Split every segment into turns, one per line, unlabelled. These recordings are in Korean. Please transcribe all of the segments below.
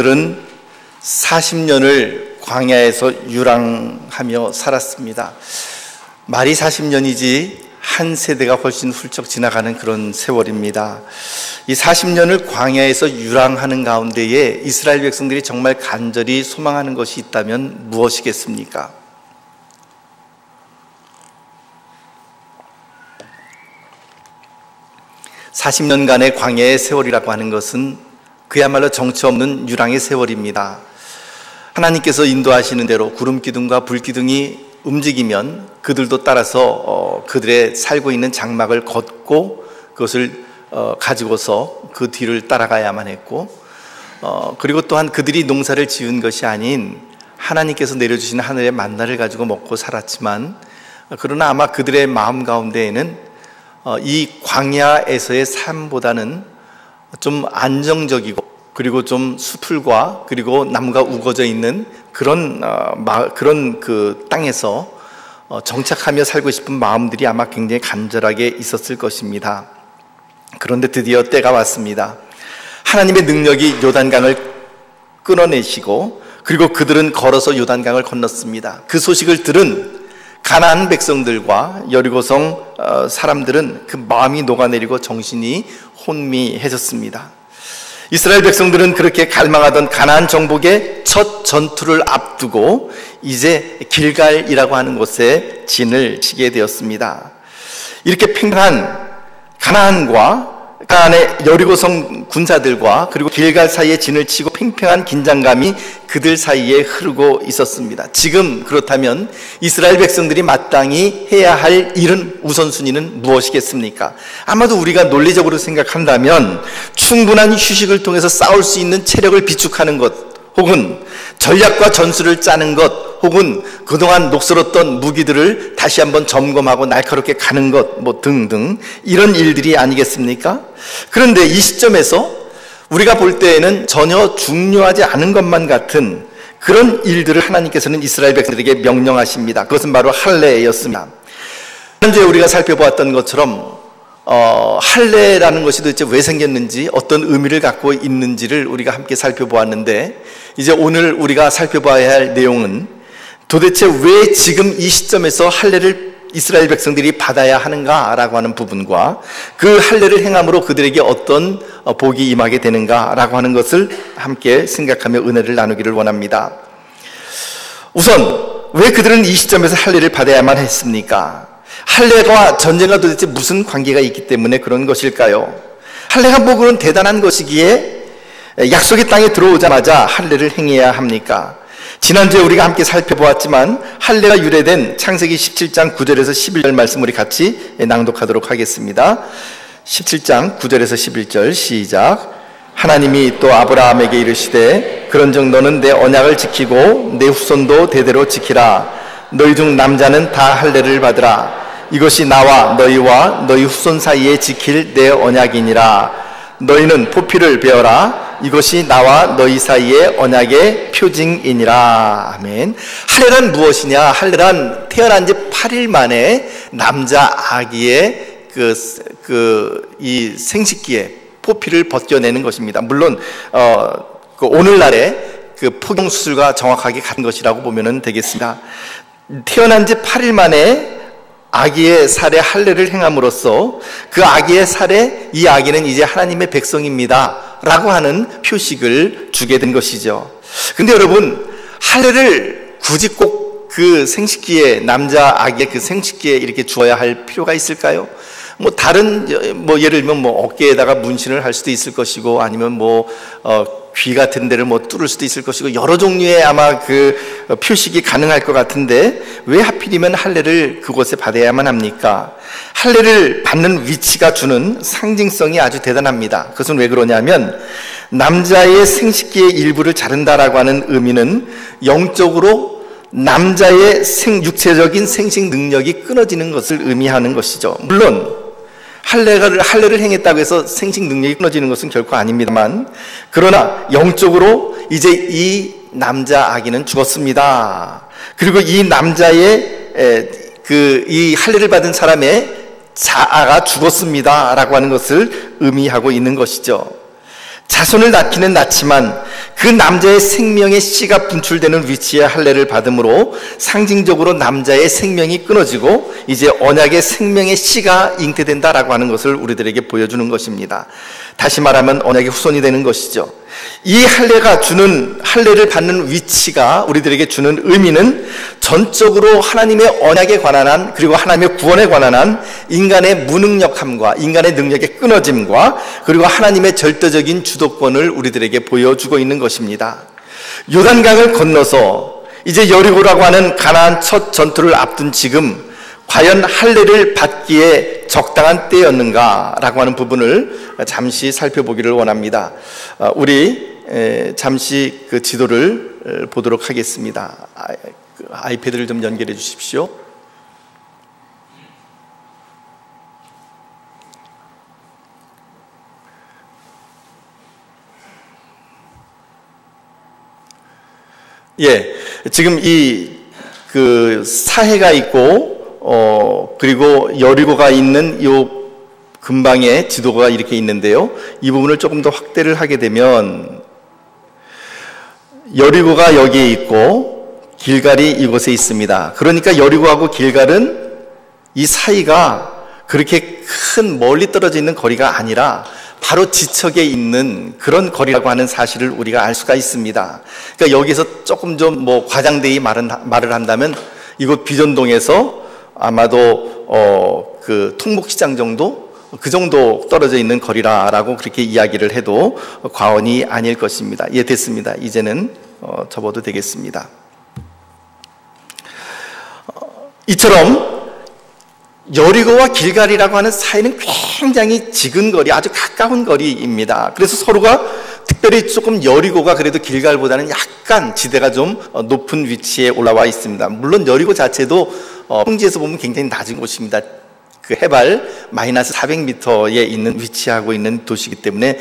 백성들은 40년을 광야에서 유랑하며 살았습니다. 말이 40년이지 한 세대가 훨씬 훌쩍 지나가는 그런 세월입니다. 이 40년을 광야에서 유랑하는 가운데에 이스라엘 백성들이 정말 간절히 소망하는 것이 있다면 무엇이겠습니까? (40년간의) 광야의 세월이라고 하는 것은 그야말로 정처 없는 유랑의 세월입니다. 하나님께서 인도하시는 대로 구름 기둥과 불 기둥이 움직이면 그들도 따라서 그들의 살고 있는 장막을 걷고 그것을 가지고서 그 뒤를 따라가야만 했고, 그리고 또한 그들이 농사를 지은 것이 아닌 하나님께서 내려주신 하늘의 만나를 가지고 먹고 살았지만, 그러나 아마 그들의 마음 가운데에는 이 광야에서의 삶보다는 좀 안정적이고 그리고 좀 수풀과 그리고 나무가 우거져 있는 그런 그 땅에서 정착하며 살고 싶은 마음들이 아마 굉장히 간절하게 있었을 것입니다. 그런데 드디어 때가 왔습니다. 하나님의 능력이 요단강을 끊어내시고 그리고 그들은 걸어서 요단강을 건넜습니다. 그 소식을 들은 가나안 백성들과 여리고성 사람들은 그 마음이 녹아내리고 정신이 혼미해졌습니다. 이스라엘 백성들은 그렇게 갈망하던 가나안 정복의 첫 전투를 앞두고 이제 길갈이라고 하는 곳에 진을 치게 되었습니다. 이렇게 팽팽한 가나안의 여리고성 군사들과 그리고 길갈 사이에 진을 치고 팽팽한 긴장감이 그들 사이에 흐르고 있었습니다. 지금 그렇다면 이스라엘 백성들이 마땅히 해야 할 일은 우선순위는 무엇이겠습니까? 아마도 우리가 논리적으로 생각한다면 충분한 휴식을 통해서 싸울 수 있는 체력을 비축하는 것, 혹은 전략과 전술을 짜는 것, 혹은 그동안 녹슬었던 무기들을 다시 한번 점검하고 날카롭게 가는 것, 등등 이런 일들이 아니겠습니까? 그런데 이 시점에서 우리가 볼 때에는 전혀 중요하지 않은 것만 같은 그런 일들을 하나님께서는 이스라엘 백성들에게 명령하십니다. 그것은 바로 할례였습니다. 지난주에 우리가 살펴보았던 것처럼 할례라는 것이 도대체 왜 생겼는지, 어떤 의미를 갖고 있는지를 우리가 함께 살펴보았는데, 이제 오늘 우리가 살펴봐야 할 내용은 도대체 왜 지금 이 시점에서 할례를 이스라엘 백성들이 받아야 하는가라고 하는 부분과 그 할례를 행함으로 그들에게 어떤 복이 임하게 되는가라고 하는 것을 함께 생각하며 은혜를 나누기를 원합니다. 우선 왜 그들은 이 시점에서 할례를 받아야만 했습니까? 할례와 전쟁과 도대체 무슨 관계가 있기 때문에 그런 것일까요? 할례가 뭐 그런 대단한 것이기에 약속의 땅에 들어오자마자 할례를 행해야 합니까? 지난주에 우리가 함께 살펴보았지만 할례가 유래된 창세기 17장 9절에서 11절 말씀 우리 같이 낭독하도록 하겠습니다. 17장 9절에서 11절 시작. 하나님이 또 아브라함에게 이르시되 그런즉 너는 내 언약을 지키고 내 후손도 대대로 지키라. 너희 중 남자는 다 할례를 받으라. 이것이 나와 너희와 너희 후손 사이에 지킬 내 언약이니라. 너희는 포피를 베어라. 이것이 나와 너희 사이의 언약의 표징이니라. 아멘. 할례란 무엇이냐? 할례란 태어난 지 8일 만에 남자 아기의 이 생식기에 포피를 벗겨내는 것입니다. 물론 오늘날의 그 포경 수술과 정확하게 같은 것이라고 보면 되겠습니다. 태어난 지 8일 만에 아기의 살에 할례를 행함으로써 그 아기의 살에 이 아기는 이제 하나님의 백성입니다 라고 하는 표식을 주게 된 것이죠. 근데 여러분, 할례를 굳이 꼭 그 생식기에, 남자 아기의 그 생식기에 이렇게 주어야 할 필요가 있을까요? 다른 예를 들면 어깨에다가 문신을 할 수도 있을 것이고, 아니면 귀 같은 데를 뚫을 수도 있을 것이고, 여러 종류의 아마 그 표식이 가능할 것 같은데 왜 하필이면 할례를 그곳에 받아야만 합니까? 할례를 받는 위치가 주는 상징성이 아주 대단합니다. 그것은 왜 그러냐면, 남자의 생식기의 일부를 자른다라고 하는 의미는 영적으로 남자의 육체적인 생식 능력이 끊어지는 것을 의미하는 것이죠. 물론 할례를 행했다고 해서 생식 능력이 끊어지는 것은 결코 아닙니다만, 그러나 영적으로 이제 이 남자 아기는 죽었습니다. 그리고 이 남자의 이 할례를 받은 사람의 자아가 죽었습니다 라고 하는 것을 의미하고 있는 것이죠. 자손을 낳기는 낳지만 그 남자의 생명의 씨가 분출되는 위치에 할례를 받음으로 상징적으로 남자의 생명이 끊어지고 이제 언약의 생명의 씨가 잉태된다라고 하는 것을 우리들에게 보여주는 것입니다. 다시 말하면 언약의 후손이 되는 것이죠. 이 할례를 받는 위치가 우리들에게 주는 의미는 전적으로 하나님의 언약에 관한 한, 그리고 하나님의 구원에 관한 한 인간의 무능력함과 인간의 능력의 끊어짐과 그리고 하나님의 절대적인 주도권을 우리들에게 보여주고 있는 것입니다. 요단강을 건너서 이제 여리고라고 하는 가나안 첫 전투를 앞둔 지금 과연 할례를 받기에 적당한 때였는가라고 하는 부분을 잠시 살펴보기를 원합니다. 우리 잠시 그 지도를 보도록 하겠습니다. 아이패드를 좀 연결해 주십시오. 지금 그 사해가 있고 그리고 여리고가 있는 요 근방에 지도가 이렇게 있는데요. 이 부분을 조금 더 확대를 하게 되면 여리고가 여기에 있고 길갈이 이곳에 있습니다. 그러니까 여리고하고 길갈은 이 사이가 그렇게 큰 멀리 떨어져 있는 거리가 아니라 바로 지척에 있는 그런 거리라고 하는 사실을 우리가 알 수가 있습니다. 그러니까 여기서 조금 좀 과장되게 말을 한다면 이곳 비전동에서 아마도 그 통목시장 정도, 그 정도 떨어져 있는 거리라고 그렇게 이야기를 해도 과언이 아닐 것입니다. 됐습니다. 이제는 접어도 되겠습니다. 이처럼 여리고와 길갈이라고 하는 사이는 굉장히 지근 거리, 아주 가까운 거리입니다. 그래서 서로가 특별히 조금 여리고가 그래도 길갈보다는 약간 지대가 좀 높은 위치에 올라와 있습니다. 물론 여리고 자체도 평지에서 보면 굉장히 낮은 곳입니다. 그 해발 마이너스 400m에 위치하고 있는 도시이기 때문에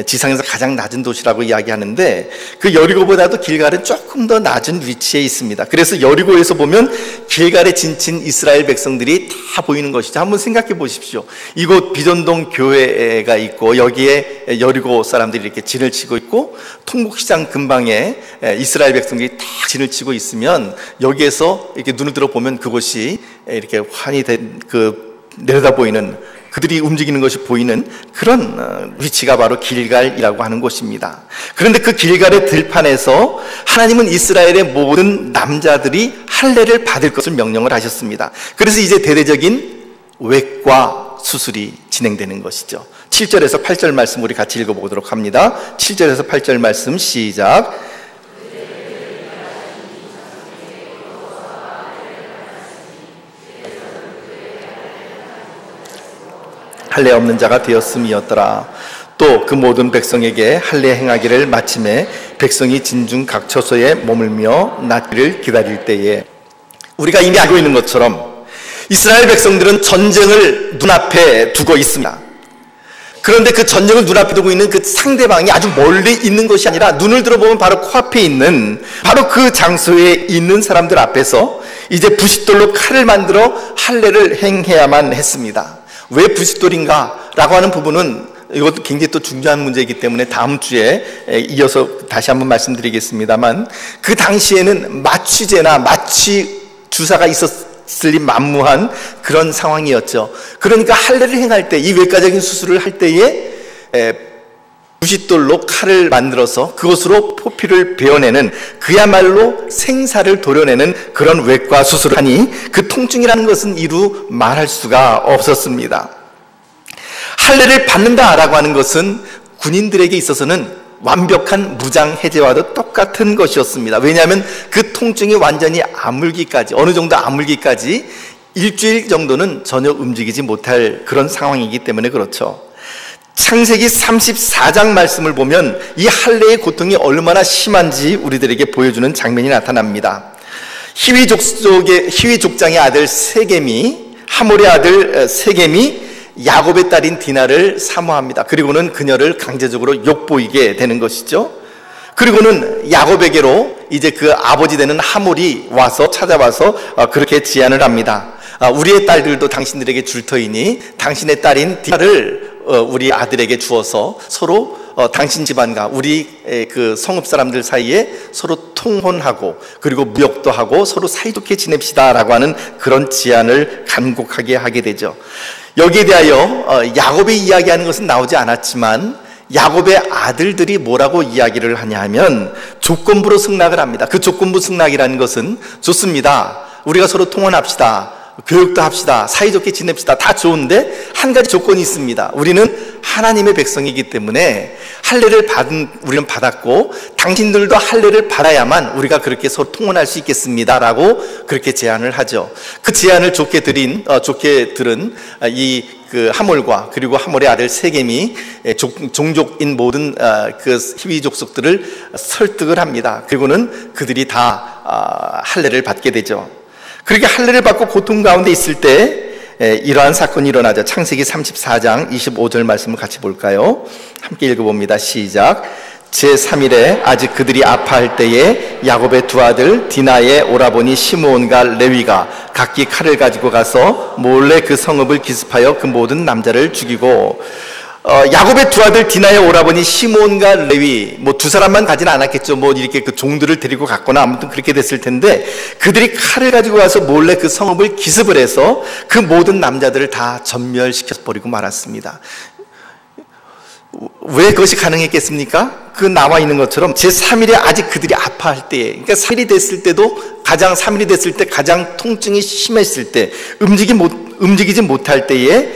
지상에서 가장 낮은 도시라고 이야기하는데 그 여리고보다도 길갈은 조금 더 낮은 위치에 있습니다. 그래서 여리고에서 보면 길갈에 진친 이스라엘 백성들이 다 보이는 것이죠. 한번 생각해 보십시오. 이곳 비전동 교회가 있고 여기에 여리고 사람들이 이렇게 진을 치고 있고 통곡시장 근방에 이스라엘 백성들이 다 진을 치고 있으면 여기에서 이렇게 눈을 들어 보면 그곳이 이렇게 환히 된 내려다 보이는, 그들이 움직이는 것이 보이는 그런 위치가 바로 길갈이라고 하는 곳입니다. 그런데 그 길갈의 들판에서 하나님은 이스라엘의 모든 남자들이 할례를 받을 것을 명령을 하셨습니다. 그래서 이제 대대적인 외과 수술이 진행되는 것이죠. 7절에서 8절 말씀 우리 같이 읽어보도록 합니다. 7절에서 8절 말씀 시작. 할례 없는 자가 되었음이었더라. 또 그 모든 백성에게 할례 행하기를 마침에 백성이 진중 각 처소에 머물며 낫기를 기다릴 때에, 우리가 이미 알고 있는 것처럼 이스라엘 백성들은 전쟁을 눈앞에 두고 있습니다. 그런데 그 전쟁을 눈앞에 두고 있는 그 상대방이 아주 멀리 있는 것이 아니라 눈을 들어보면 바로 코앞에 있는 바로 그 장소에 있는 사람들 앞에서 이제 부싯돌로 칼을 만들어 할례를 행해야만 했습니다. 왜 부싯돌인가? 라고 하는 부분은 이것도 굉장히 또 중요한 문제이기 때문에 다음 주에 이어서 다시 한번 말씀드리겠습니다만, 그 당시에는 마취제나 마취 주사가 있었으리 만무한 그런 상황이었죠. 그러니까 할례를 행할 때, 이 외과적인 수술을 할 때에 부싯돌로 칼을 만들어서 그것으로 포피를 베어내는, 그야말로 생사를 도려내는 그런 외과 수술을 하니 그 통증이라는 것은 이루 말할 수가 없었습니다. 할례를 받는다라고 하는 것은 군인들에게 있어서는 완벽한 무장 해제와도 똑같은 것이었습니다. 왜냐하면 그 통증이 완전히 아물기까지, 어느 정도 아물기까지 일주일 정도는 전혀 움직이지 못할 그런 상황이기 때문에 그렇죠. 창세기 34장 말씀을 보면 이 할례의 고통이 얼마나 심한지 우리들에게 보여주는 장면이 나타납니다. 히위 족장의 아들 세겜이, 하몰의 아들 세겜이 야곱의 딸인 디나를 사모합니다. 그리고는 그녀를 강제적으로 욕보이게 되는 것이죠. 그리고는 야곱에게로 이제 그 아버지 되는 하몰이 와서 찾아와서 그렇게 제안을 합니다. 우리의 딸들도 당신들에게 줄 터이니 당신의 딸인 디나를 우리 아들에게 주어서 서로 당신 집안과 우리 그 성읍 사람들 사이에 서로 통혼하고 그리고 무역도 하고 서로 사이좋게 지냅시다라고 하는 그런 제안을 간곡하게 하게 되죠. 여기에 대하여 야곱이 이야기하는 것은 나오지 않았지만 야곱의 아들들이 뭐라고 이야기를 하냐 하면 조건부로 승낙을 합니다. 그 조건부 승낙이라는 것은 좋습니다. 우리가 서로 통혼합시다. 교육도 합시다. 사이좋게 지냅시다. 다 좋은데 한 가지 조건이 있습니다. 우리는 하나님의 백성이기 때문에 할례를 우리는 받았고 당신들도 할례를 받아야만 우리가 그렇게 서로 통혼할 수 있겠습니다라고 그렇게 제안을 하죠. 그 제안을 좋게 들은 이 그 하몰과 그리고 하몰의 아들 세겜이 종족인 모든 그 히위 족속들을 설득을 합니다. 그리고는 그들이 다 할례를 받게 되죠. 그렇게 할례를 받고 고통 가운데 있을 때 이러한 사건이 일어나죠. 창세기 34장 25절 말씀을 같이 볼까요? 함께 읽어봅니다. 시작. 제3일에 아직 그들이 아파할 때에 야곱의 두 아들 디나의 오라버니 시므온과 레위가 각기 칼을 가지고 가서 몰래 그 성읍을 기습하여 그 모든 남자를 죽이고 야곱의 두 아들 디나의 오라버니 시므온과 레위 뭐 두 사람만 가지는 않았겠죠. 뭐 이렇게 그 종들을 데리고 갔거나 아무튼 그렇게 됐을 텐데 그들이 칼을 가지고 가서 몰래 그 성읍을 기습을 해서 그 모든 남자들을 다 전멸시켜 버리고 말았습니다. 왜 그것이 가능했겠습니까? 그 나와 있는 것처럼 제3일에 아직 그들이 아파할 때에, 그러니까 3일이 됐을 때도 3일이 됐을 때 가장 통증이 심했을 때, 움직이지 못할 때에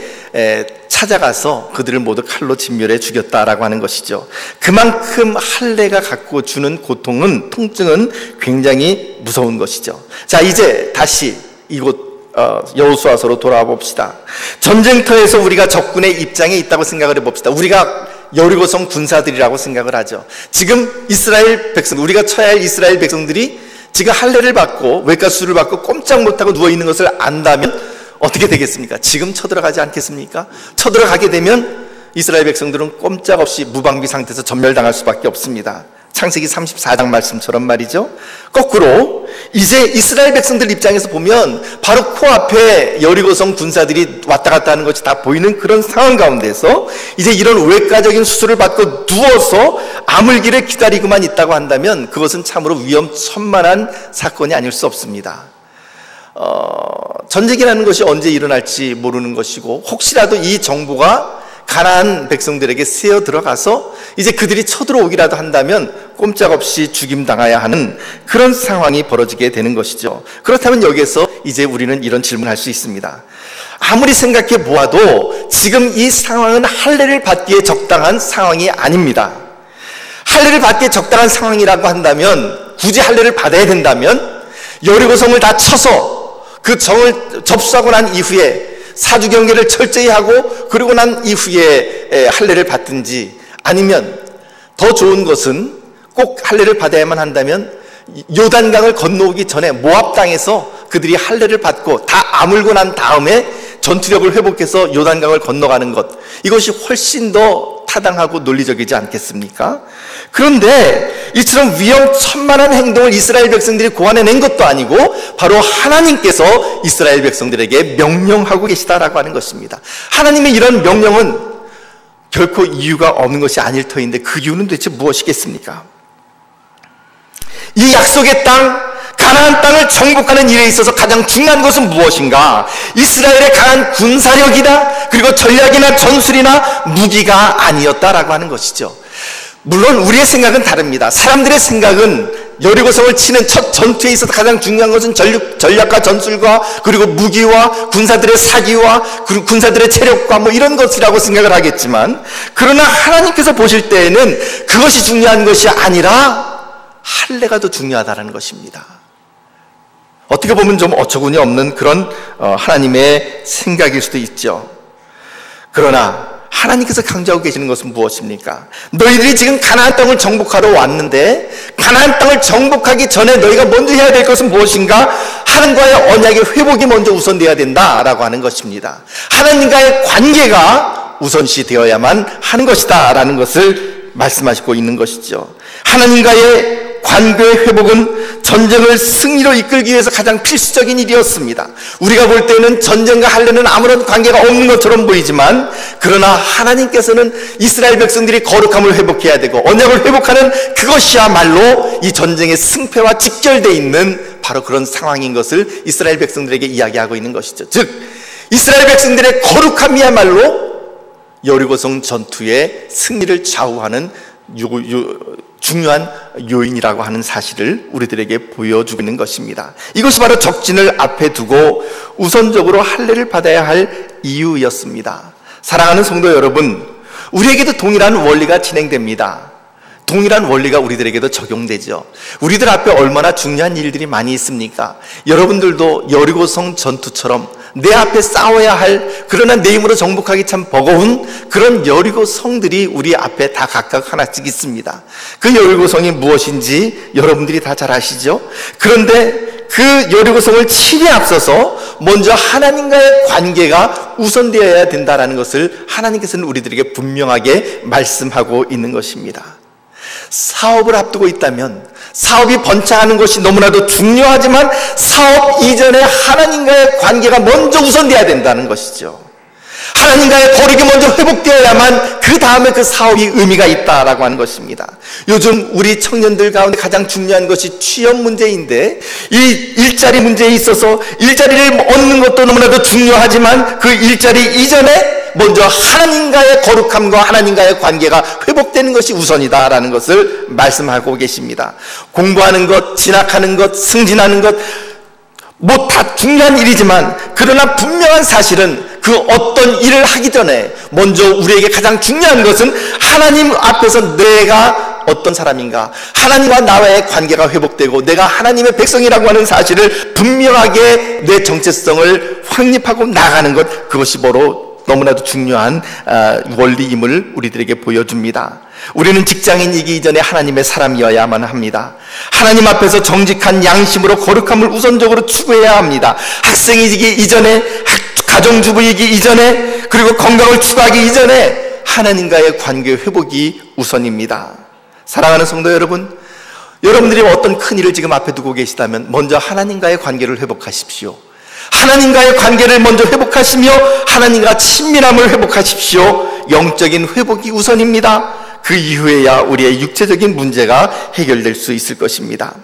찾아가서 그들을 모두 칼로 진멸해 죽였다라고 하는 것이죠. 그만큼 할례가 갖고 주는 고통은, 통증은 굉장히 무서운 것이죠. 자, 이제 다시 이곳 여호수아서로 돌아와 봅시다. 전쟁터에서 우리가 적군의 입장에 있다고 생각을 해봅시다. 우리가 여리고성 군사들이라고 생각을 하죠. 지금 이스라엘 백성, 우리가 쳐야 할 이스라엘 백성들이 지금 할례를 받고 외과수를 받고 꼼짝 못하고 누워있는 것을 안다면 어떻게 되겠습니까? 지금 쳐들어가지 않겠습니까? 쳐들어가게 되면 이스라엘 백성들은 꼼짝없이 무방비 상태에서 전멸당할 수밖에 없습니다. 창세기 34장 말씀처럼 말이죠. 거꾸로 이제 이스라엘 백성들 입장에서 보면 바로 코앞에 여리고성 군사들이 왔다 갔다 하는 것이 다 보이는 그런 상황 가운데서 이제 이런 외과적인 수술을 받고 누워서 아물기를 기다리고만 있다고 한다면 그것은 참으로 위험천만한 사건이 아닐 수 없습니다. 전쟁이라는 것이 언제 일어날지 모르는 것이고 혹시라도 이 정보가 가나안 백성들에게 새어 들어가서 이제 그들이 쳐들어오기라도 한다면 꼼짝없이 죽임당해야 하는 그런 상황이 벌어지게 되는 것이죠. 그렇다면 여기에서 이제 우리는 이런 질문을 할 수 있습니다. 아무리 생각해 보아도 지금 이 상황은 할례를 받기에 적당한 상황이 아닙니다. 할례를 받기에 적당한 상황이라고 한다면, 굳이 할례를 받아야 된다면 여리고성을 다 쳐서 그 정을 접수하고 난 이후에 사주 경계를 철저히 하고 그리고 난 이후에 할례를 받든지, 아니면 더 좋은 것은 꼭 할례를 받아야만 한다면 요단강을 건너오기 전에 모압 땅에서 그들이 할례를 받고 다 아물고 난 다음에 전투력을 회복해서 요단강을 건너가는 것, 이것이 훨씬 더 타당하고 논리적이지 않겠습니까? 그런데 이처럼 위험천만한 행동을 이스라엘 백성들이 고안해낸 것도 아니고 바로 하나님께서 이스라엘 백성들에게 명령하고 계시다라고 하는 것입니다. 하나님의 이런 명령은 결코 이유가 없는 것이 아닐 터인데 그 이유는 도대체 무엇이겠습니까? 이 약속의 땅, 가나안 땅을 정복하는 일에 있어서 가장 중요한 것은 무엇인가? 이스라엘의 강한 군사력이나 그리고 전략이나 전술이나 무기가 아니었다라고 하는 것이죠. 물론 우리의 생각은 다릅니다. 사람들의 생각은 여리고성을 치는 첫 전투에 있어서 가장 중요한 것은 전략과 전술과 그리고 무기와 군사들의 사기와 그리고 군사들의 체력과 뭐 이런 것이라고 생각을 하겠지만, 그러나 하나님께서 보실 때에는 그것이 중요한 것이 아니라 할례가 더 중요하다는 것입니다. 어떻게 보면 좀 어처구니 없는 그런 하나님의 생각일 수도 있죠. 그러나 하나님께서 강조하고 계시는 것은 무엇입니까? 너희들이 지금 가나안 땅을 정복하러 왔는데 가나안 땅을 정복하기 전에 너희가 먼저 해야 될 것은 무엇인가? 하나님과의 언약의 회복이 먼저 우선되어야 된다라고 하는 것입니다. 하나님과의 관계가 우선시 되어야만 하는 것이다 라는 것을 말씀하시고 있는 것이죠. 하나님과의 관계의 회복은 전쟁을 승리로 이끌기 위해서 가장 필수적인 일이었습니다. 우리가 볼 때는 전쟁과 할례는 아무런 관계가 없는 것처럼 보이지만, 그러나 하나님께서는 이스라엘 백성들이 거룩함을 회복해야 되고 언약을 회복하는 그것이야말로 이 전쟁의 승패와 직결되어 있는 바로 그런 상황인 것을 이스라엘 백성들에게 이야기하고 있는 것이죠. 즉 이스라엘 백성들의 거룩함이야말로 여리고성 전투의 승리를 좌우하는 중요한 요인이라고 하는 사실을 우리들에게 보여주고 있는 것입니다. 이것이 바로 적진을 앞에 두고 우선적으로 할례를 받아야 할 이유였습니다. 사랑하는 성도 여러분, 우리에게도 동일한 원리가 진행됩니다. 동일한 원리가 우리들에게도 적용되죠. 우리들 앞에 얼마나 중요한 일들이 많이 있습니까? 여러분들도 여리고성 전투처럼 내 앞에 싸워야 할, 그러나 내 힘으로 정복하기 참 버거운 그런 여리고성들이 우리 앞에 다 각각 하나씩 있습니다. 그 여리고성이 무엇인지 여러분들이 다 잘 아시죠? 그런데 그 여리고성을 치리에 앞서서 먼저 하나님과의 관계가 우선되어야 된다는 것을 하나님께서는 우리들에게 분명하게 말씀하고 있는 것입니다. 사업을 앞두고 있다면 사업이 번창하는 것이 너무나도 중요하지만 사업 이전에 하나님과의 관계가 먼저 우선되어야 된다는 것이죠. 하나님과의 거룩이 먼저 회복되어야만 그 다음에 그 사업이 의미가 있다라고 하는 것입니다. 요즘 우리 청년들 가운데 가장 중요한 것이 취업 문제인데, 이 일자리 문제에 있어서 일자리를 얻는 것도 너무나도 중요하지만 그 일자리 이전에 먼저 하나님과의 거룩함과 하나님과의 관계가 회복되는 것이 우선이다라는 것을 말씀하고 계십니다. 공부하는 것, 진학하는 것, 승진하는 것, 뭐 다 중요한 일이지만, 그러나 분명한 사실은 그 어떤 일을 하기 전에 먼저 우리에게 가장 중요한 것은 하나님 앞에서 내가 어떤 사람인가, 하나님과 나와의 관계가 회복되고 내가 하나님의 백성이라고 하는 사실을 분명하게 내 정체성을 확립하고 나가는 것, 그것이 바로 너무나도 중요한 원리임을 우리들에게 보여줍니다. 우리는 직장인이기 이전에 하나님의 사람이어야만 합니다. 하나님 앞에서 정직한 양심으로 거룩함을 우선적으로 추구해야 합니다. 학생이기 이전에, 가정주부이기 이전에, 그리고 건강을 추구하기 이전에 하나님과의 관계 회복이 우선입니다. 사랑하는 성도 여러분, 여러분들이 어떤 큰 일을 지금 앞에 두고 계시다면 먼저 하나님과의 관계를 회복하십시오. 하나님과의 관계를 먼저 회복하시며 하나님과 친밀함을 회복하십시오. 영적인 회복이 우선입니다. 그 이후에야 우리의 육체적인 문제가 해결될 수 있을 것입니다.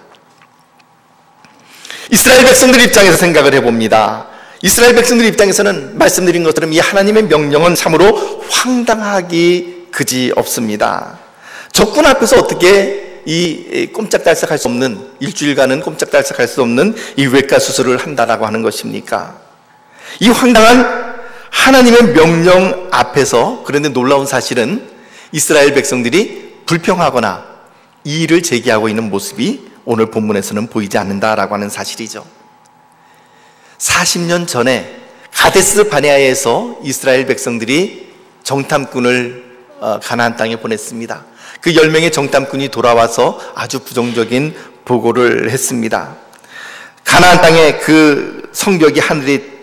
이스라엘 백성들 입장에서 생각을 해봅니다. 이스라엘 백성들 입장에서는 말씀드린 것처럼 이 하나님의 명령은 참으로 황당하기 그지없습니다. 적군 앞에서 어떻게 이 꼼짝달싹할 수 없는, 일주일간은 꼼짝달싹할 수 없는 이 외과 수술을 한다라고 하는 것입니까? 이 황당한 하나님의 명령 앞에서, 그런데 놀라운 사실은 이스라엘 백성들이 불평하거나 이의를 제기하고 있는 모습이 오늘 본문에서는 보이지 않는다라고 하는 사실이죠. 40년 전에 가데스 바네아에서 이스라엘 백성들이 정탐꾼을 가나안 땅에 보냈습니다. 그 10명의 정탐꾼이 돌아와서 아주 부정적인 보고를 했습니다. 가나안 땅에 그 성벽이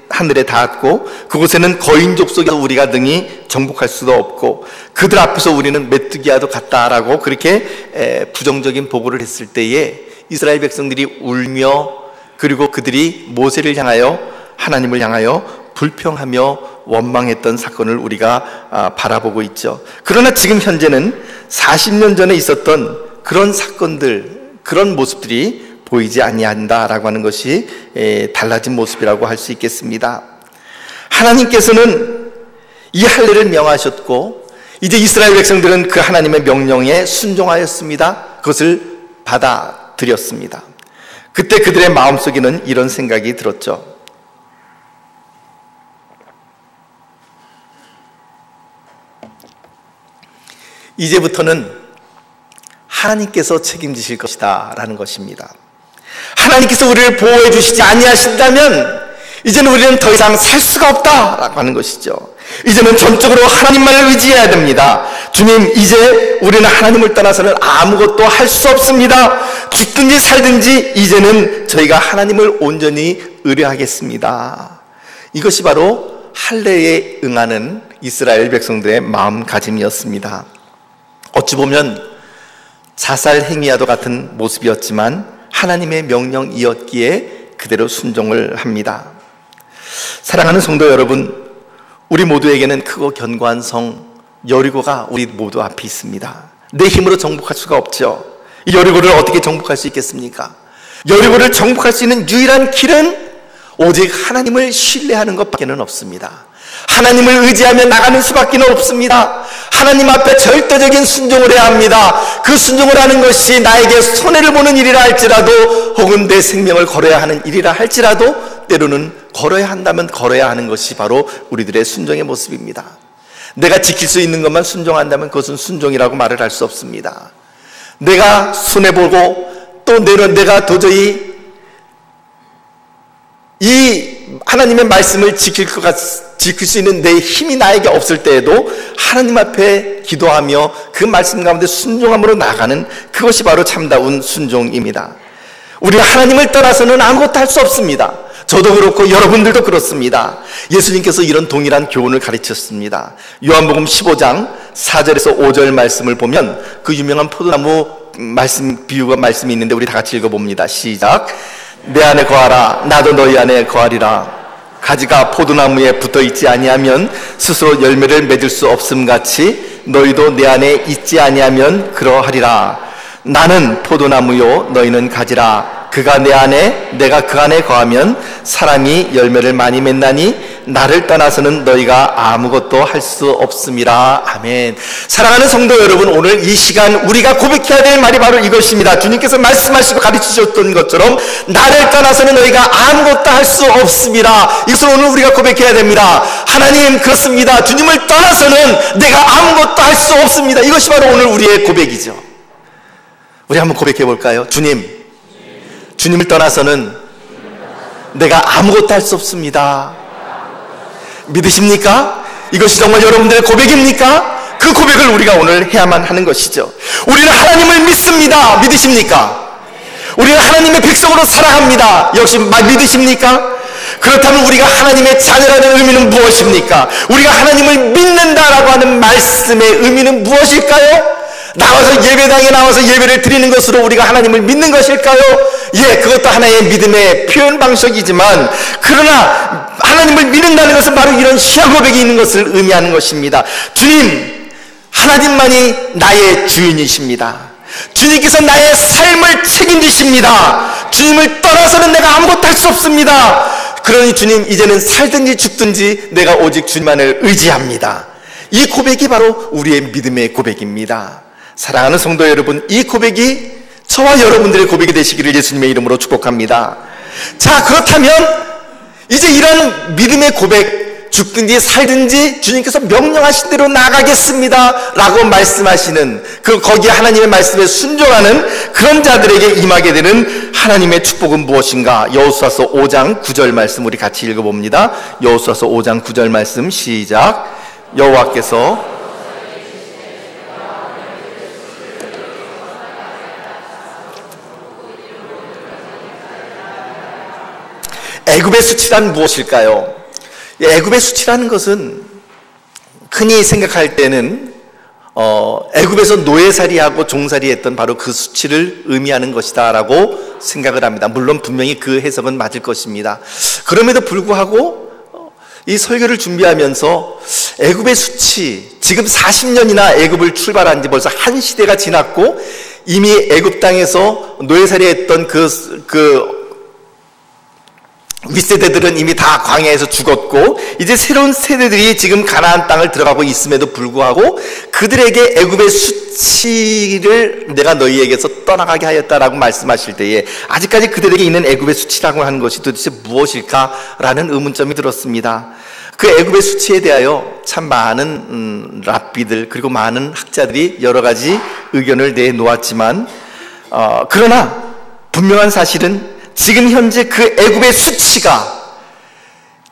하늘에 닿았고 그곳에는 거인 족속에서 우리가 능히 정복할 수도 없고 그들 앞에서 우리는 메뚜기와도 같다라고 그렇게 부정적인 보고를 했을 때에 이스라엘 백성들이 울며, 그리고 그들이 모세를 향하여, 하나님을 향하여 불평하며 원망했던 사건을 우리가 바라보고 있죠. 그러나 지금 현재는 40년 전에 있었던 그런 사건들, 그런 모습들이 보이지 아니한다라고 하는 것이 달라진 모습이라고 할 수 있겠습니다. 하나님께서는 이 할례를 명하셨고 이제 이스라엘 백성들은 그 하나님의 명령에 순종하였습니다. 그것을 받아들였습니다. 그때 그들의 마음속에는 이런 생각이 들었죠. 이제부터는 하나님께서 책임지실 것이다 라는 것입니다. 하나님께서 우리를 보호해 주시지 아니하신다면 이제는 우리는 더 이상 살 수가 없다라고 하는 것이죠. 이제는 전적으로 하나님만을 의지해야 됩니다. 주님, 이제 우리는 하나님을 떠나서는 아무것도 할 수 없습니다. 죽든지 살든지 이제는 저희가 하나님을 온전히 의뢰하겠습니다. 이것이 바로 할례에 응하는 이스라엘 백성들의 마음가짐이었습니다. 어찌 보면 자살 행위와도 같은 모습이었지만 하나님의 명령이었기에 그대로 순종을 합니다. 사랑하는 성도 여러분, 우리 모두에게는 크고 견고한 성 여리고가 우리 모두 앞에 있습니다. 내 힘으로 정복할 수가 없죠. 이 여리고를 어떻게 정복할 수 있겠습니까? 여리고를 정복할 수 있는 유일한 길은 오직 하나님을 신뢰하는 것밖에는 없습니다. 하나님을 의지하며 나가는 수밖에 없습니다. 하나님 앞에 절대적인 순종을 해야 합니다. 그 순종을 하는 것이 나에게 손해를 보는 일이라 할지라도, 혹은 내 생명을 걸어야 하는 일이라 할지라도, 때로는 걸어야 한다면 걸어야 하는 것이 바로 우리들의 순종의 모습입니다. 내가 지킬 수 있는 것만 순종한다면 그것은 순종이라고 말을 할 수 없습니다. 내가 손해보고 또 내가 도저히 이 하나님의 말씀을 지킬 수 있는 내 힘이 나에게 없을 때에도 하나님 앞에 기도하며 그 말씀 가운데 순종함으로 나가는, 그것이 바로 참다운 순종입니다. 우리가 하나님을 떠나서는 아무것도 할 수 없습니다. 저도 그렇고 여러분들도 그렇습니다. 예수님께서 이런 동일한 교훈을 가르쳤습니다. 요한복음 15장 4절에서 5절 말씀을 보면 그 유명한 포도나무 말씀이 있는데 우리 다 같이 읽어봅니다. 시작. 내 안에 거하라, 나도 너희 안에 거하리라. 가지가 포도나무에 붙어있지 아니하면 스스로 열매를 맺을 수 없음같이 너희도 내 안에 있지 아니하면 그러하리라. 나는 포도나무요 너희는 가지라. 그가 내 안에 내가 그 안에 거하면 사람이 열매를 많이 맺나니 나를 떠나서는 너희가 아무것도 할 수 없음이라. 아멘. 사랑하는 성도 여러분, 오늘 이 시간 우리가 고백해야 될 말이 바로 이것입니다. 주님께서 말씀하시고 가르치셨던 것처럼 나를 떠나서는 너희가 아무것도 할 수 없음이라. 이것을 오늘 우리가 고백해야 됩니다. 하나님, 그렇습니다. 주님을 떠나서는 내가 아무것도 할 수 없습니다. 이것이 바로 오늘 우리의 고백이죠. 우리 한번 고백해 볼까요? 주님을 떠나서는 내가 아무것도 할 수 없습니다. 믿으십니까? 이것이 정말 여러분들의 고백입니까? 그 고백을 우리가 오늘 해야만 하는 것이죠. 우리는 하나님을 믿습니다. 믿으십니까? 우리는 하나님의 백성으로 살아갑니다. 역시 믿으십니까? 그렇다면 우리가 하나님의 자녀라는 의미는 무엇입니까? 우리가 하나님을 믿는다라고 하는 말씀의 의미는 무엇일까요? 나와서 예배당에 나와서 예배를 드리는 것으로 우리가 하나님을 믿는 것일까요? 예, 그것도 하나의 믿음의 표현 방식이지만, 그러나 하나님을 믿는다는 것은 바로 이런 신앙 고백이 있는 것을 의미하는 것입니다. 주님, 하나님만이 나의 주인이십니다. 주님께서 나의 삶을 책임지십니다. 주님을 떠나서는 내가 아무것도 할 수 없습니다. 그러니 주님, 이제는 살든지 죽든지 내가 오직 주님만을 의지합니다. 이 고백이 바로 우리의 믿음의 고백입니다. 사랑하는 성도 여러분, 이 고백이 저와 여러분들의 고백이 되시기를 예수님의 이름으로 축복합니다. 자, 그렇다면 이제 이런 믿음의 고백, 죽든지 살든지 주님께서 명령하신 대로 나가겠습니다 라고 말씀하시는, 거기에 하나님의 말씀에 순종하는 그런 자들에게 임하게 되는 하나님의 축복은 무엇인가? 여호수아서 5장 9절 말씀 우리 같이 읽어봅니다. 여호수아서 5장 9절 말씀 시작. 여호와께서 애굽의 수치란 무엇일까요? 애굽의 수치라는 것은 흔히 생각할 때는 애굽에서 노예살이하고 종살이했던 바로 그 수치를 의미하는 것이다 라고 생각을 합니다. 물론 분명히 그 해석은 맞을 것입니다. 그럼에도 불구하고 이 설교를 준비하면서 애굽의 수치, 지금 40년이나 애굽을 출발한 지 벌써 한 시대가 지났고 이미 애굽 땅에서 노예살이했던 그 윗세대들은 이미 다 광야에서 죽었고 이제 새로운 세대들이 지금 가나안 땅을 들어가고 있음에도 불구하고 그들에게 애굽의 수치를 내가 너희에게서 떠나가게 하였다라고 말씀하실 때에 아직까지 그들에게 있는 애굽의 수치라고 하는 것이 도대체 무엇일까라는 의문점이 들었습니다. 그 애굽의 수치에 대하여 참 많은 랍비들 그리고 많은 학자들이 여러 가지 의견을 내놓았지만 그러나 분명한 사실은 지금 현재 그 애굽의 수치가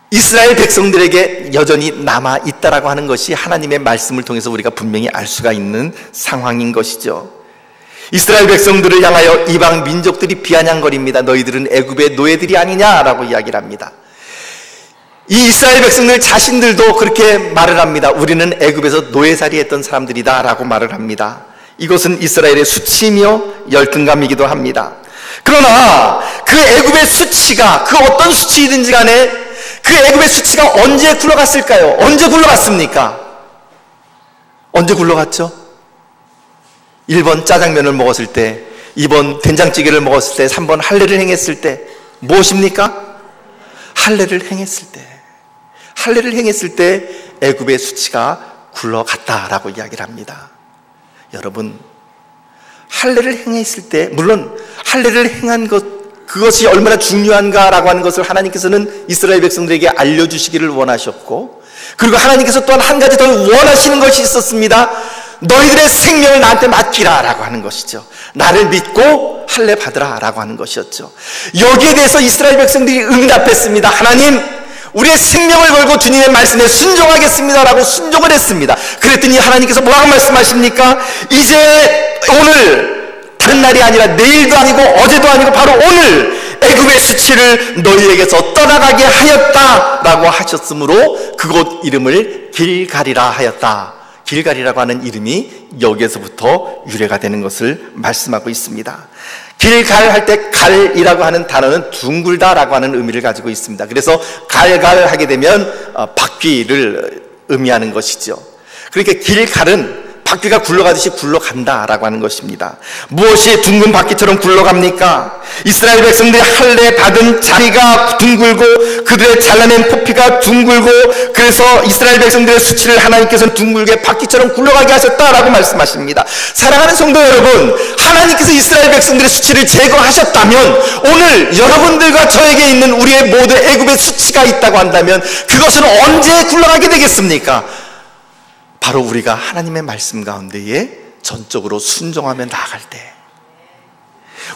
이스라엘 백성들에게 여전히 남아있다라고 하는 것이 하나님의 말씀을 통해서 우리가 분명히 알 수가 있는 상황인 것이죠. 이스라엘 백성들을 향하여 이방 민족들이 비아냥거립니다. 너희들은 애굽의 노예들이 아니냐라고 이야기를 합니다. 이 이스라엘 백성들 자신들도 그렇게 말을 합니다. 우리는 애굽에서 노예살이 했던 사람들이다 라고 말을 합니다. 이것은 이스라엘의 수치이며 열등감이기도 합니다. 그러나 그 애굽의 수치가 그 어떤 수치이든지 간에 그 애굽의 수치가 언제 굴러갔을까요? 언제 굴러갔습니까? 언제 굴러갔죠? 1번 짜장면을 먹었을 때, 2번 된장찌개를 먹었을 때, 3번 할례를 행했을 때. 무엇입니까? 할례를 행했을 때. 할례를 행했을 때 애굽의 수치가 굴러갔다라고 이야기를 합니다. 여러분, 할례를 행했을 때, 물론 할례를 행한 그것이 얼마나 중요한가라고 하는 것을 하나님께서는 이스라엘 백성들에게 알려주시기를 원하셨고, 그리고 하나님께서 또한 한 가지 더 원하시는 것이 있었습니다. 너희들의 생명을 나한테 맡기라 라고 하는 것이죠. 나를 믿고 할례 받으라 라고 하는 것이었죠. 여기에 대해서 이스라엘 백성들이 응답했습니다. 하나님, 우리의 생명을 걸고 주님의 말씀에 순종하겠습니다 라고 순종을 했습니다. 그랬더니 하나님께서 뭐라고 말씀하십니까? 이제 오늘, 다른 날이 아니라 내일도 아니고 어제도 아니고 바로 오늘 애굽의 수치를 너희에게서 떠나가게 하였다 라고 하셨으므로 그곳 이름을 길갈이라 하였다. 길갈이라고 하는 이름이 여기에서부터 유래가 되는 것을 말씀하고 있습니다. 길갈 할 때 갈이라고 하는 단어는 둥글다라고 하는 의미를 가지고 있습니다. 그래서 갈갈 하게 되면 바퀴를 의미하는 것이죠. 그러니까 길갈은 바퀴가 굴러가듯이 굴러간다라고 하는 것입니다. 무엇이 둥근 바퀴처럼 굴러갑니까? 이스라엘 백성들이 할례 받은 자리가 둥글고 그들의 잘라낸 포피가 둥글고, 그래서 이스라엘 백성들의 수치를 하나님께서는 둥글게 바퀴처럼 굴러가게 하셨다라고 말씀하십니다. 사랑하는 성도 여러분, 하나님께서 이스라엘 백성들의 수치를 제거하셨다면 오늘 여러분들과 저에게 있는 우리의 모든 애굽의 수치가 있다고 한다면 그것은 언제 굴러가게 되겠습니까? 바로 우리가 하나님의 말씀 가운데에 전적으로 순종하며 나아갈 때,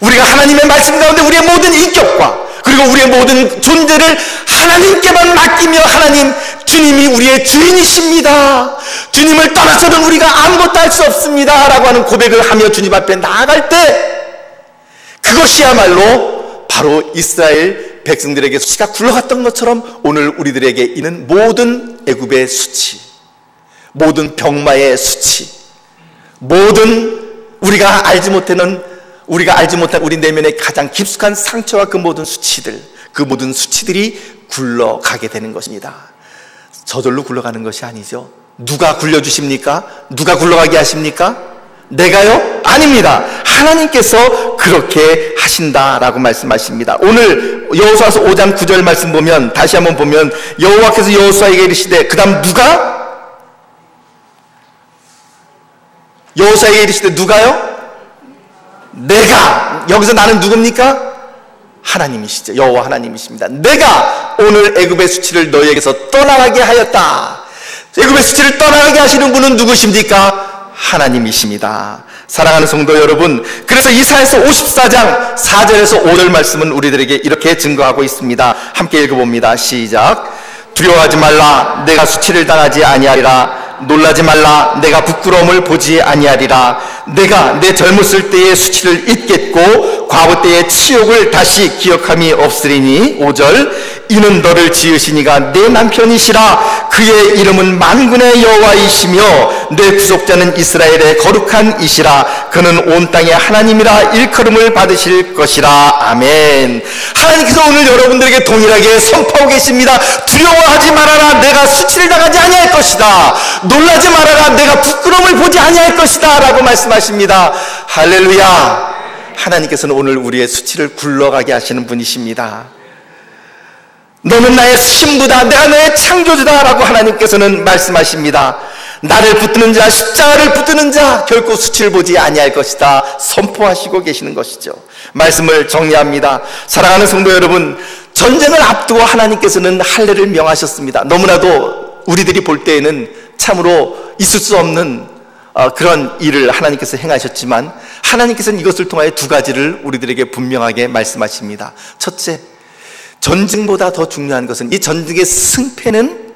우리가 하나님의 말씀 가운데 우리의 모든 인격과 그리고 우리의 모든 존재를 하나님께만 맡기며, 하나님, 주님이 우리의 주인이십니다, 주님을 떠나서는 우리가 아무것도 할 수 없습니다 라고 하는 고백을 하며 주님 앞에 나아갈 때, 그것이야말로 바로 이스라엘 백성들에게 수치가 굴러갔던 것처럼 오늘 우리들에게 있는 모든 애굽의 수치, 모든 병마의 수치, 모든 우리가 알지 못한 우리 내면의 가장 깊숙한 상처와 그 모든 수치들, 그 모든 수치들이 굴러가게 되는 것입니다. 저절로 굴러가는 것이 아니죠. 누가 굴려주십니까? 누가 굴러가게 하십니까? 내가요? 아닙니다. 하나님께서 그렇게 하신다라고 말씀하십니다. 오늘 여호수아서 5장 9절 말씀 보면, 다시 한번 보면, 여호와께서 여호수아에게 이르시되, 그 다음 누가? 여호수아에게 이르시되 누가요? 내가. 여기서 나는 누굽니까? 하나님이시죠. 여호와 하나님이십니다. 내가 오늘 애굽의 수치를 너희에게서 떠나가게 하였다. 애굽의 수치를 떠나가게 하시는 분은 누구십니까? 하나님이십니다. 사랑하는 성도 여러분, 그래서 이사야서 54장 4절에서 5절 말씀은 우리들에게 이렇게 증거하고 있습니다. 함께 읽어봅니다. 시작. 두려워하지 말라. 내가 수치를 당하지 아니하리라. 놀라지 말라. 내가 부끄러움을 보지 아니하리라. 내가 내 젊었을 때의 수치를 잊겠고 과부 때의 치욕을 다시 기억함이 없으리니. 5절. 이는 너를 지으시니가 내 남편이시라. 그의 이름은 만군의 여호와이시며 내 구속자는 이스라엘의 거룩한 이시라. 그는 온 땅의 하나님이라 일컬음을 받으실 것이라. 아멘. 하나님께서 오늘 여러분들에게 동일하게 선포하고 계십니다. 두려워하지 말아라. 내가 수치를 당하지 아니할 것이다. 놀라지 말아라. 내가 부끄러움을 보지 아니할 것이다 라고 말씀하십니다. 할렐루야. 하나님께서는 오늘 우리의 수치를 굴러가게 하시는 분이십니다. 너는 나의 신부다, 내가 너의 창조주다 라고 하나님께서는 말씀하십니다. 나를 붙드는 자, 십자가를 붙드는 자 결코 수치를 보지 아니할 것이다 선포하시고 계시는 것이죠. 말씀을 정리합니다. 사랑하는 성도 여러분, 전쟁을 앞두고 하나님께서는 할례를 명하셨습니다. 너무나도 우리들이 볼 때에는 참으로 있을 수 없는 그런 일을 하나님께서 행하셨지만, 하나님께서는 이것을 통하여 두 가지를 우리들에게 분명하게 말씀하십니다. 첫째, 전쟁보다 더 중요한 것은, 이 전쟁의 승패는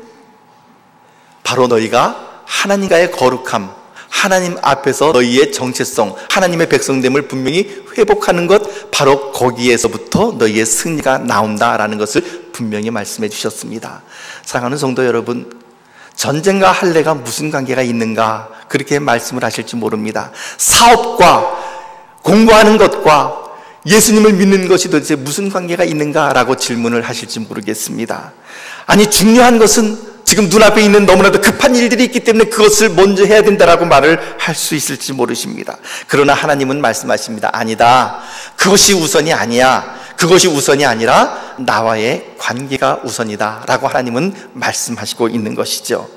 바로 너희가 하나님과의 거룩함, 하나님 앞에서 너희의 정체성, 하나님의 백성됨을 분명히 회복하는 것, 바로 거기에서부터 너희의 승리가 나온다라는 것을 분명히 말씀해 주셨습니다. 사랑하는 성도 여러분, 전쟁과 할례가 무슨 관계가 있는가 그렇게 말씀을 하실지 모릅니다. 사업과 공부하는 것과 예수님을 믿는 것이 도대체 무슨 관계가 있는가라고 질문을 하실지 모르겠습니다. 아니, 중요한 것은 지금 눈앞에 있는 너무나도 급한 일들이 있기 때문에 그것을 먼저 해야 된다라고 말을 할 수 있을지 모르십니다. 그러나 하나님은 말씀하십니다. 아니다, 그것이 우선이 아니야. 그것이 우선이 아니라 나와의 관계가 우선이다 라고 하나님은 말씀하시고 있는 것이죠.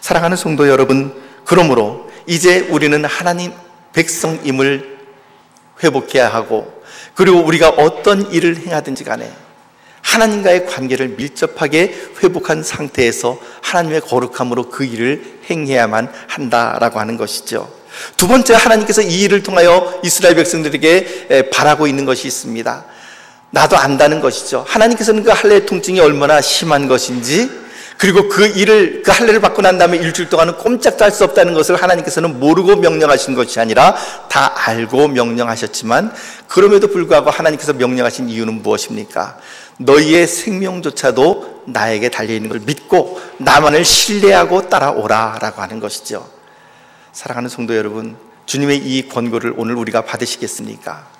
사랑하는 성도 여러분, 그러므로 이제 우리는 하나님 백성임을 회복해야 하고, 그리고 우리가 어떤 일을 행하든지 간에 하나님과의 관계를 밀접하게 회복한 상태에서 하나님의 거룩함으로 그 일을 행해야만 한다라고 하는 것이죠. 두 번째, 하나님께서 이 일을 통하여 이스라엘 백성들에게 바라고 있는 것이 있습니다. 나도 안다는 것이죠. 하나님께서는 그 할례의 통증이 얼마나 심한 것인지, 그리고 그 할례를 받고 난 다음에 일주일 동안은 꼼짝도 할 수 없다는 것을 하나님께서는 모르고 명령하신 것이 아니라 다 알고 명령하셨지만, 그럼에도 불구하고 하나님께서 명령하신 이유는 무엇입니까? 너희의 생명조차도 나에게 달려있는 걸 믿고 나만을 신뢰하고 따라오라 라고 하는 것이죠. 사랑하는 성도 여러분, 주님의 이 권고를 오늘 우리가 받으시겠습니까?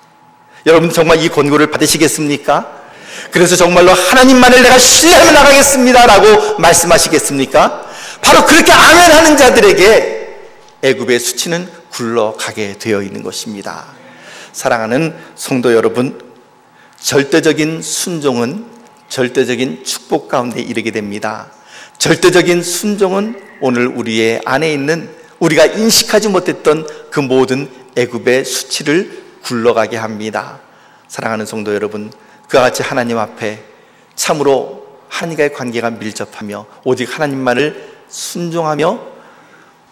여러분 정말 이 권고를 받으시겠습니까? 그래서 정말로 하나님만을 내가 신뢰하며 나가겠습니다 라고 말씀하시겠습니까? 바로 그렇게 아멘하는 자들에게 애굽의 수치는 굴러가게 되어 있는 것입니다. 사랑하는 성도 여러분, 절대적인 순종은 절대적인 축복 가운데 이르게 됩니다. 절대적인 순종은 오늘 우리의 안에 있는 우리가 인식하지 못했던 그 모든 애굽의 수치를 굴러가게 합니다. 사랑하는 성도 여러분, 그와 같이 하나님 앞에 참으로 하나님과의 관계가 밀접하며 오직 하나님만을 순종하며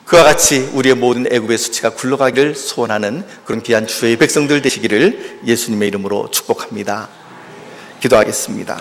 그와 같이 우리의 모든 애굽의 수치가 굴러가기를 소원하는 그런 귀한 주의 백성들 되시기를 예수님의 이름으로 축복합니다. 기도하겠습니다.